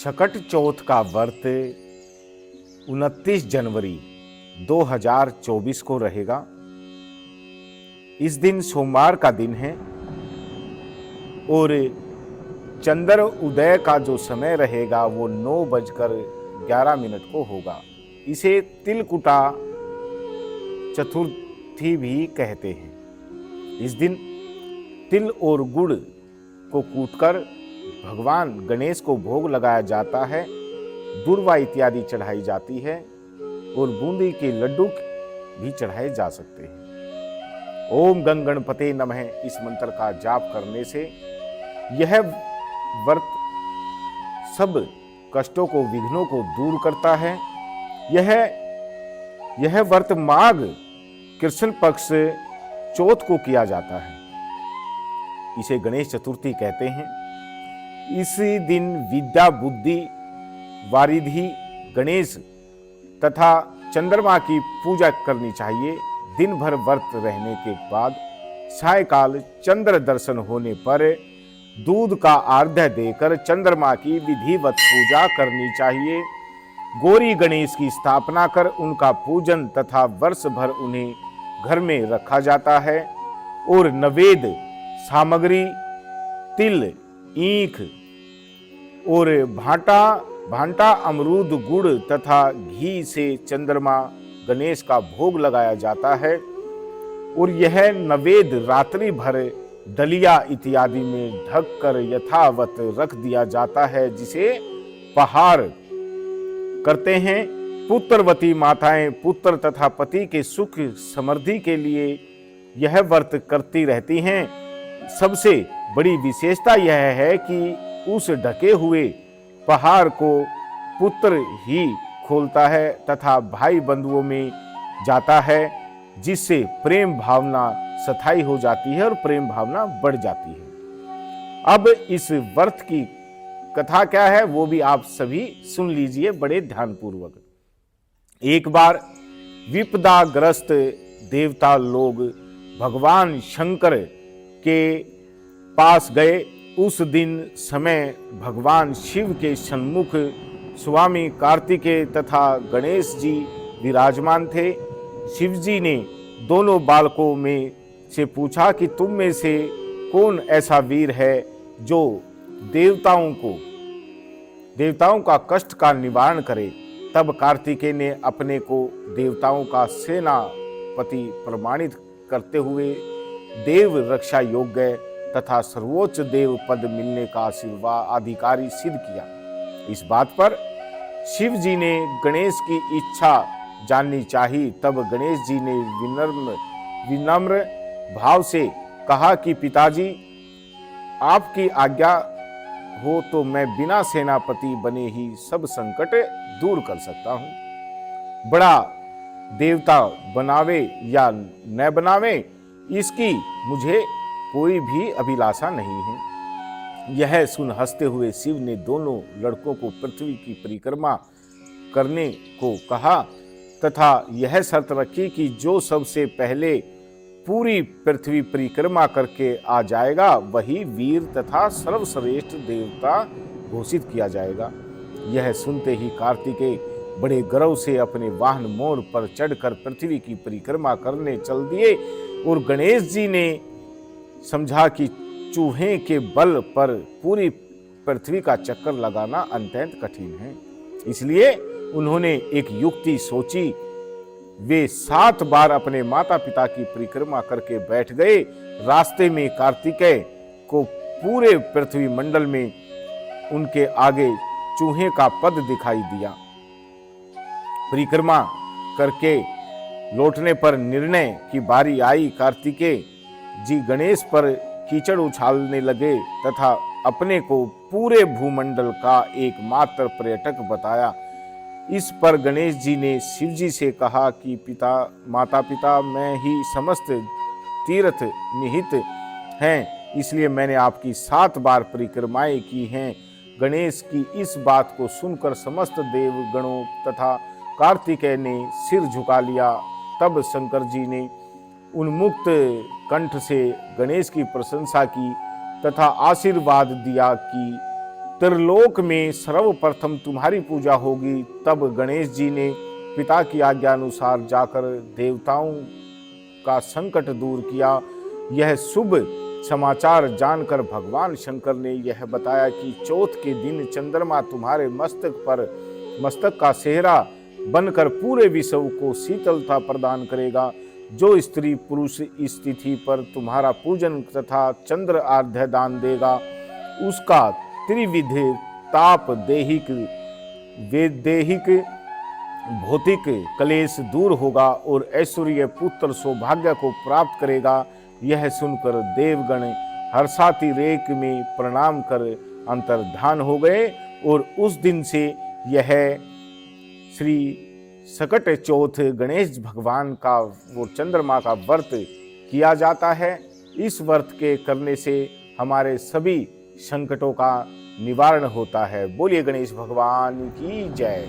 शकट चौथ का व्रत 29 जनवरी 2024 को रहेगा। इस दिन सोमवार का दिन है और चंद्र उदय का जो समय रहेगा वो 9:11 को होगा। इसे तिलकुटा चतुर्थी भी कहते हैं। इस दिन तिल और गुड़ को कूटकर भगवान गणेश को भोग लगाया जाता है, दूर्वा इत्यादि चढ़ाई जाती है और बूंदी के लड्डू भी चढ़ाए जा सकते हैं। ओम गं गणपते नमः इस मंत्र का जाप करने से यह व्रत सब कष्टों को, विघ्नों को दूर करता है। यह व्रत माघ कृष्ण पक्ष चौथ को किया जाता है। इसे गणेश चतुर्थी कहते हैं। इसी दिन विद्या, बुद्धि, वारिधि, गणेश तथा चंद्रमा की पूजा करनी चाहिए। दिन भर व्रत रहने के बाद सायकाल चंद्र दर्शन होने पर दूध का आर्घ्य देकर चंद्रमा की विधिवत पूजा करनी चाहिए। गौरी गणेश की स्थापना कर उनका पूजन तथा वर्ष भर उन्हें घर में रखा जाता है और नवेद सामग्री तिल, ईख और भांटा, अमरूद, गुड़ तथा घी से चंद्रमा गणेश का भोग लगाया जाता है और यह नवेद रात्रि भर दलिया इत्यादि में ढककर यथावत रख दिया जाता है, जिसे पहाड़ करते हैं। पुत्रवती माताएं पुत्र तथा पति के सुख समृद्धि के लिए यह व्रत करती रहती हैं। सबसे बड़ी विशेषता यह है कि उस ढके हुए पहाड़ को पुत्र ही खोलता है तथा भाई बंधुओं में जाता है, जिससे प्रेम भावना स्थायी हो जाती है और प्रेम भावना बढ़ जाती है। अब इस व्रत की कथा क्या है वो भी आप सभी सुन लीजिए बड़े ध्यानपूर्वक। एक बार विपदाग्रस्त देवता लोग भगवान शंकर के पास गए। उस दिन समय भगवान शिव के सन्मुख स्वामी कार्तिकेय तथा गणेश जी विराजमान थे। शिव जी ने दोनों बालकों में से पूछा कि तुम में से कौन ऐसा वीर है जो देवताओं का कष्ट का निवारण करे। तब कार्तिकेय ने अपने को देवताओं का सेनापति प्रमाणित करते हुए देव रक्षा योग्य तथा सर्वोच्च देव पद मिलने का अधिकारी सिद्ध किया। इस बात पर शिव जी ने गणेश की इच्छा जाननी चाहिए। तब गणेश जी ने विनम्र भाव से कहा कि पिताजी, आपकी आज्ञा हो तो मैं बिना सेनापति बने ही सब संकट दूर कर सकता हूं। बड़ा देवता बनावे या न बनावे, इसकी मुझे कोई भी अभिलाषा नहीं है। यह सुन हंसते हुए शिव ने दोनों लड़कों को पृथ्वी की परिक्रमा करने को कहा तथा यह शर्त रखी कि जो सबसे पहले पूरी पृथ्वी परिक्रमा करके आ जाएगा वही वीर तथा सर्वश्रेष्ठ देवता घोषित किया जाएगा। यह सुनते ही कार्तिकेय बड़े गर्व से अपने वाहन मोर पर चढ़कर पृथ्वी की परिक्रमा करने चल दिए और गणेश जी ने समझा कि चूहे के बल पर पूरी पृथ्वी का चक्कर लगाना अत्यंत कठिन है, इसलिए उन्होंने एक युक्ति सोची। वे 7 बार अपने माता पिता की परिक्रमा करके बैठ गए। रास्ते में कार्तिकेय को पूरे पृथ्वी मंडल में उनके आगे चूहे का पद दिखाई दिया। परिक्रमा करके लौटने पर निर्णय की बारी आई। कार्तिकेय जी गणेश पर कीचड़ उछालने लगे तथा अपने को पूरे भूमंडल का एकमात्र पर्यटक बताया। इस पर गणेश जी ने शिव जी से कहा कि माता पिता मैं ही समस्त तीर्थ निहित हैं, इसलिए मैंने आपकी 7 बार परिक्रमाएं की हैं। गणेश की इस बात को सुनकर समस्त देवगणों तथा कार्तिकेय ने सिर झुका लिया। तब शंकर जी ने उन्मुक्त कंठ से गणेश की प्रशंसा की तथा आशीर्वाद दिया कि त्रिलोक में सर्वप्रथम तुम्हारी पूजा होगी। तब गणेश जी ने पिता की आज्ञा अनुसार जाकर देवताओं का संकट दूर किया। यह शुभ समाचार जानकर भगवान शंकर ने यह बताया कि चौथ के दिन चंद्रमा तुम्हारे मस्तक का सेहरा बनकर पूरे विश्व को शीतलता प्रदान करेगा। जो स्त्री पुरुष इस तिथि पर तुम्हारा पूजन तथा चंद्र आराध्य दान देगा, उसका त्रिविध ताप दैहिक भौतिक कलेश दूर होगा और ऐश्वर्य पुत्र सौभाग्य को प्राप्त करेगा। यह सुनकर देवगण हर्षातिरेक में प्रणाम कर अंतर्धान हो गए और उस दिन से यह श्री सकट चौथ गणेश भगवान का वो चंद्रमा का व्रत किया जाता है। इस व्रत के करने से हमारे सभी संकटों का निवारण होता है। बोलिए गणेश भगवान की जय।